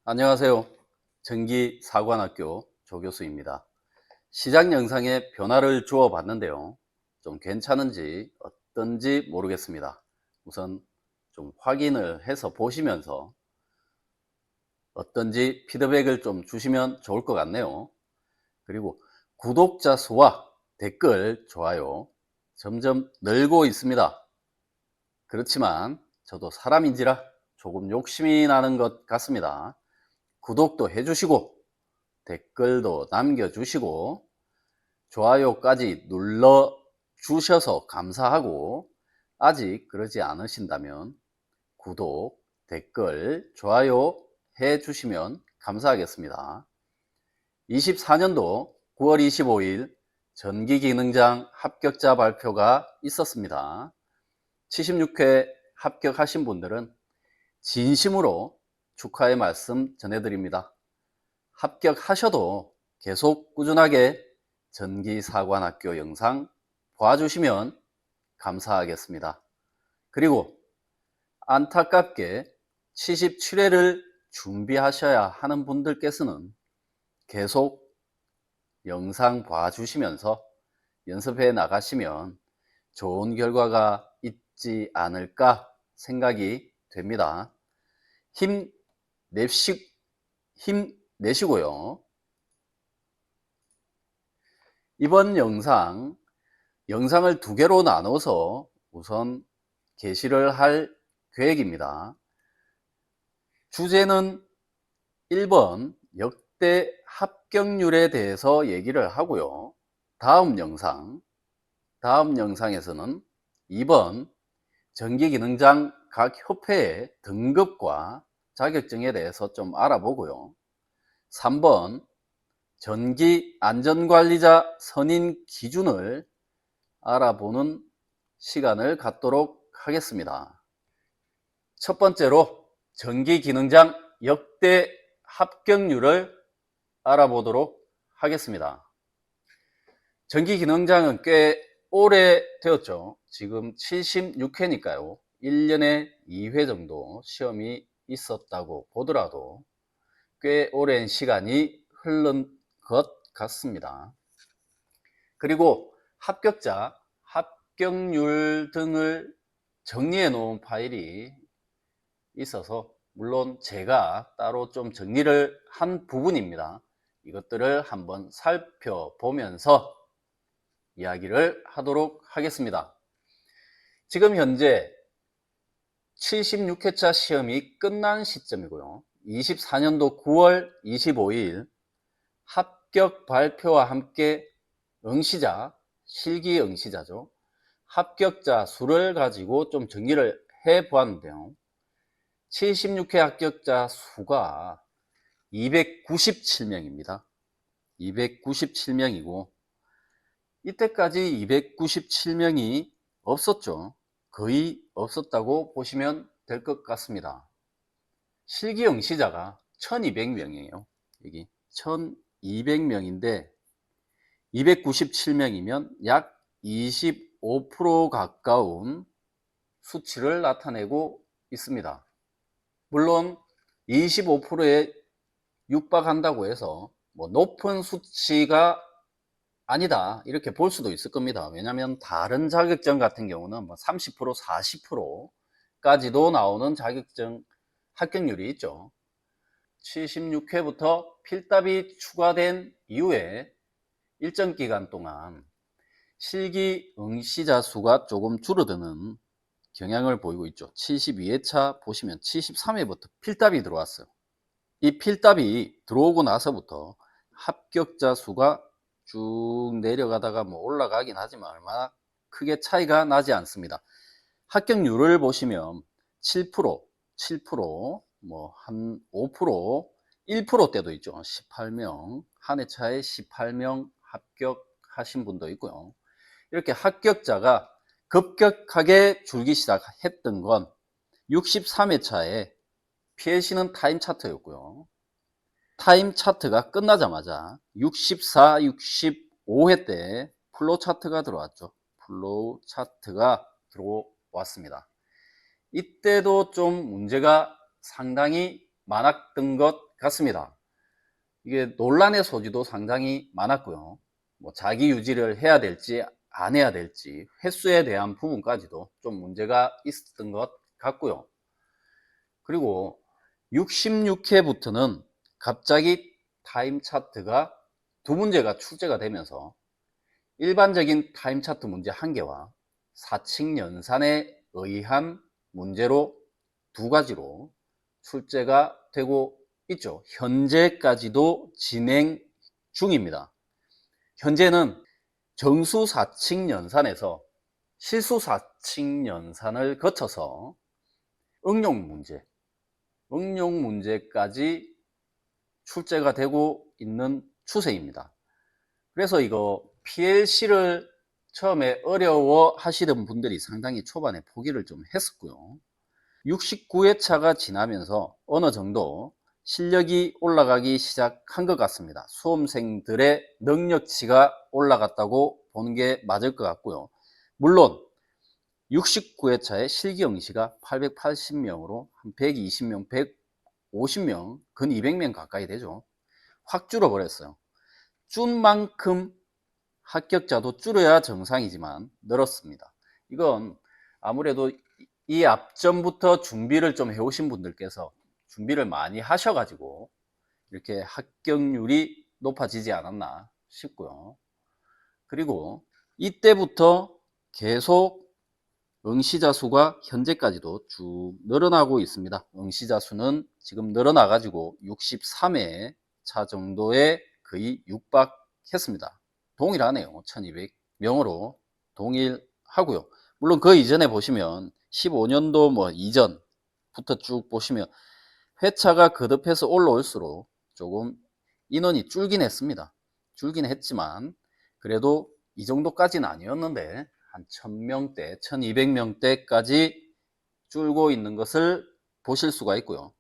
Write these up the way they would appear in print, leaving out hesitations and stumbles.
안녕하세요. 전기사관학교 조교수입니다. 시작 영상에 변화를 주어 봤는데요. 좀 괜찮은지 어떤지 모르겠습니다. 우선 좀 확인을 해서 보시면서 어떤지 피드백을 좀 주시면 좋을 것 같네요. 그리고 구독자 수와 댓글, 좋아요 점점 늘고 있습니다. 그렇지만 저도 사람인지라 조금 욕심이 나는 것 같습니다. 구독도 해주시고 댓글도 남겨주시고 좋아요까지 눌러 주셔서 감사하고, 아직 그러지 않으신다면 구독, 댓글, 좋아요 해 주시면 감사하겠습니다. 24년도 9월 25일 전기기능장 합격자 발표가 있었습니다. 76회 합격하신 분들은 진심으로 축하의 말씀 전해드립니다. 합격하셔도 계속 꾸준하게 전기사관학교 영상 봐주시면 감사하겠습니다. 그리고 안타깝게 77회를 준비하셔야 하는 분들께서는 계속 영상 봐주시면서 연습해 나가시면 좋은 결과가 있지 않을까 생각이 됩니다. 힘내시고요. 이번 영상을 두 개로 나눠서 우선 게시를 할 계획입니다. 주제는 1번 역대 합격률에 대해서 얘기를 하고요. 다음 영상에서는 2번 전기기능장 각 협회의 등급과 자격증에 대해서 좀 알아보고요. 3번 전기안전관리자 선임 기준을 알아보는 시간을 갖도록 하겠습니다. 첫 번째로 전기기능장 역대 합격률을 알아보도록 하겠습니다. 전기기능장은 꽤 오래 되었죠. 지금 76회니까요 1년에 2회 정도 시험이 있었다고 보더라도 꽤 오랜 시간이 흐른 것 같습니다. 그리고 합격률 등을 정리해 놓은 파일이 있어서, 물론 제가 따로 좀 정리를 한 부분입니다. 이것들을 한번 살펴보면서 이야기를 하도록 하겠습니다. 지금 현재 76회차 시험이 끝난 시점이고요. 24년도 9월 25일 합격 발표와 함께 실기 응시자죠. 합격자 수를 가지고 좀 정리를 해 보았는데요. 76회 합격자 수가 297명입니다. 297명이고 이때까지 297명이 없었죠. 거의 없었다고 보시면 될 것 같습니다. 실기 응시자가 1200명이에요. 여기 1200명인데 297명이면 약 25% 가까운 수치를 나타내고 있습니다. 물론 25%에 육박한다고 해서 높은 수치가 아니다 이렇게 볼 수도 있을 겁니다. 왜냐하면 다른 자격증 같은 경우는 30% 40%까지도 나오는 자격증 합격률이 있죠. 76회부터 필답이 추가된 이후에 일정 기간 동안 실기 응시자 수가 조금 줄어드는 경향을 보이고 있죠. 72회차 보시면 73회부터 필답이 들어왔어요. 이 필답이 들어오고 나서부터 합격자 수가 쭉 내려가다가 올라가긴 하지만 얼마나 크게 차이가 나지 않습니다. 합격률을 보시면 7%, 한 5%, 1%대도 있죠. 18명, 한 해 차에 18명 합격하신 분도 있고요. 이렇게 합격자가 급격하게 줄기 시작했던 건 63회 차에 피해시는 타임 차트였고요. 타임 차트가 끝나자마자 64, 65회 때 플로우 차트가 들어왔죠. 플로우 차트가 들어왔습니다. 이때도 좀 문제가 상당히 많았던 것 같습니다. 이게 논란의 소지도 상당히 많았고요. 뭐 자기 유지를 해야 될지 안 해야 될지 횟수에 대한 부분까지도 좀 문제가 있었던 것 같고요. 그리고 66회부터는 갑자기 타임 차트가 두 문제가 출제가 되면서 일반적인 타임 차트 문제 한 개와 사칙 연산에 의한 문제로 두 가지로 출제가 되고 있죠. 현재까지도 진행 중입니다. 현재는 정수 사칙 연산에서 실수 사칙 연산을 거쳐서 응용 문제까지 출제가 되고 있는 추세입니다. 그래서 이거 PLC를 처음에 어려워 하시던 분들이 상당히 초반에 포기를 좀 했었고요. 69회차가 지나면서 어느 정도 실력이 올라가기 시작한 것 같습니다. 수험생들의 능력치가 올라갔다고 보는 게 맞을 것 같고요. 물론 69회차의 실기 응시가 880명으로 한 120명, 150명, 근 200명 가까이 되죠. 확 줄어버렸어요. 준 만큼 합격자도 줄어야 정상이지만 늘었습니다. 이건 아무래도 이 앞전부터 준비를 좀 해오신 분들께서 준비를 많이 하셔가지고 이렇게 합격률이 높아지지 않았나 싶고요. 그리고 이때부터 계속 응시자 수가 현재까지도 쭉 늘어나고 있습니다. 응시자 수는 지금 늘어나가지고 63회차 정도에 거의 육박했습니다. 동일하네요. 1200명으로 동일하고요. 물론 그 이전에 보시면 15년도 뭐 이전부터 쭉 보시면 회차가 거듭해서 올라올수록 조금 인원이 줄긴 했습니다. 줄긴 했지만 그래도 이 정도까지는 아니었는데 한 1000명대, 1200명대까지 줄고 있는 것을 보실 수가 있고요.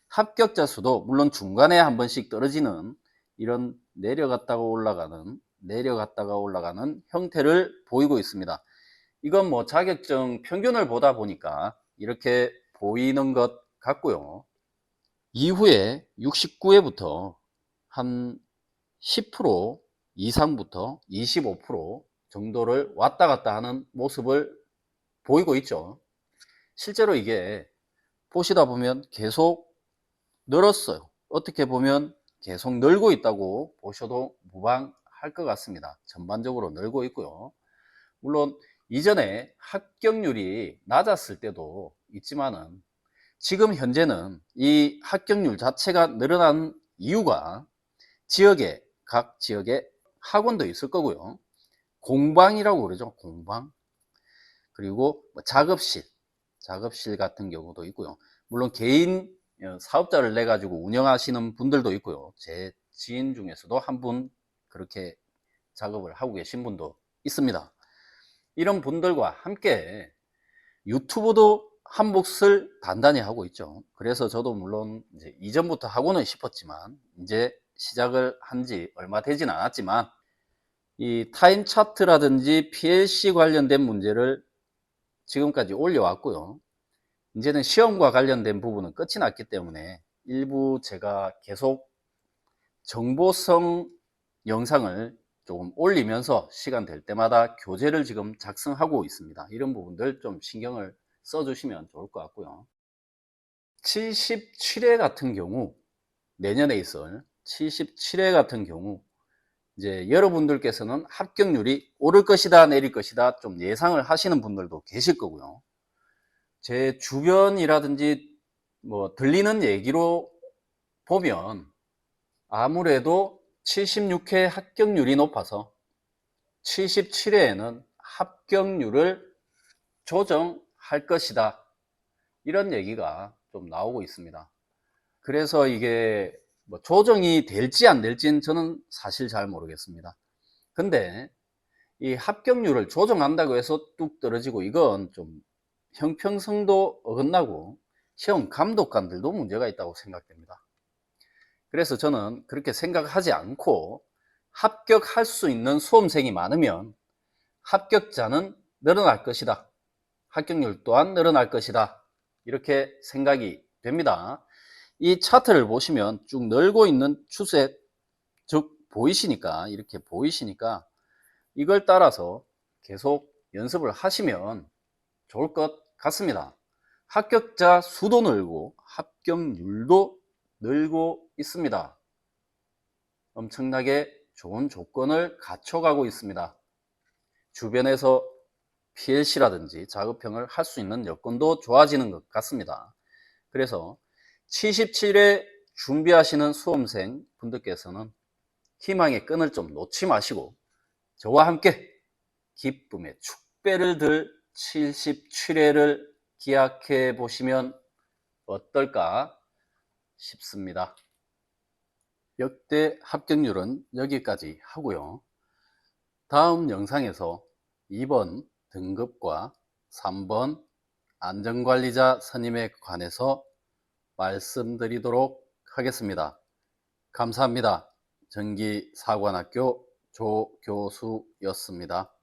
합격자 수도 물론 중간에 한 번씩 떨어지는 이런 내려갔다가 올라가는 형태를 보이고 있습니다. 이건 뭐 자격증 평균을 보다 보니까 이렇게 보이는 것 같고요. 이후에 69회부터 한 10% 이상부터 25% 정도를 왔다 갔다 하는 모습을 보이고 있죠. 실제로 이게 보시다 보면 계속 늘었어요. 어떻게 보면 계속 늘고 있다고 보셔도 무방할 것 같습니다. 전반적으로 늘고 있고요. 물론 이전에 합격률이 낮았을 때도 있지만은 지금 현재는 이 합격률 자체가 늘어난 이유가 각 지역에 학원도 있을 거고요. 공방이라고 그러죠. 공방. 그리고 작업실 같은 경우도 있고요. 물론 개인 사업자를 내 가지고 운영하시는 분들도 있고요. 제 지인 중에서도 한 분 그렇게 작업을 하고 계신 분도 있습니다. 이런 분들과 함께 유튜브도 한 몫을 단단히 하고 있죠. 그래서 저도 물론 이제 이전부터 하고는 싶었지만 이제 시작을 한 지 얼마 되진 않았지만 이 타임 차트라든지 PLC 관련된 문제를 지금까지 올려왔고요. 이제는 시험과 관련된 부분은 끝이 났기 때문에 일부 제가 계속 정보성 영상을 조금 올리면서 시간 될 때마다 교재를 지금 작성하고 있습니다. 이런 부분들 좀 신경을 써주시면 좋을 것 같고요. 77회 같은 경우, 내년에 있을 77회 같은 경우 이제 여러분들께서는 합격률이 오를 것이다 내릴 것이다 좀 예상을 하시는 분들도 계실 거고요. 제 주변이라든지 뭐 들리는 얘기로 보면 아무래도 76회 합격률이 높아서 77회에는 합격률을 조정할 것이다 이런 얘기가 좀 나오고 있습니다. 그래서 이게 뭐 조정이 될지 안 될지는 저는 사실 잘 모르겠습니다. 근데 이 합격률을 조정한다고 해서 뚝 떨어지고 이건 좀 형평성도 어긋나고 시험 감독관들도 문제가 있다고 생각됩니다. 그래서 저는 그렇게 생각하지 않고 합격할 수 있는 수험생이 많으면 합격자는 늘어날 것이다. 합격률 또한 늘어날 것이다. 이렇게 생각이 됩니다. 이 차트를 보시면 쭉 늘고 있는 추세, 즉 보이시니까, 이렇게 보이시니까 이걸 따라서 계속 연습을 하시면 좋을 것 같습니다. 합격자 수도 늘고 합격률도 늘고 있습니다. 엄청나게 좋은 조건을 갖춰가고 있습니다. 주변에서 PLC라든지 자급형을 할 수 있는 여건도 좋아지는 것 같습니다. 그래서 77회 준비하시는 수험생 분들께서는 희망의 끈을 좀 놓지 마시고 저와 함께 기쁨의 축배를 들 77회를 기약해 보시면 어떨까 싶습니다. 역대 합격률은 여기까지 하고요. 다음 영상에서 2번 등급과 3번 안전관리자 선임에 관해서 말씀드리도록 하겠습니다. 감사합니다. 전기사관학교 조교수였습니다.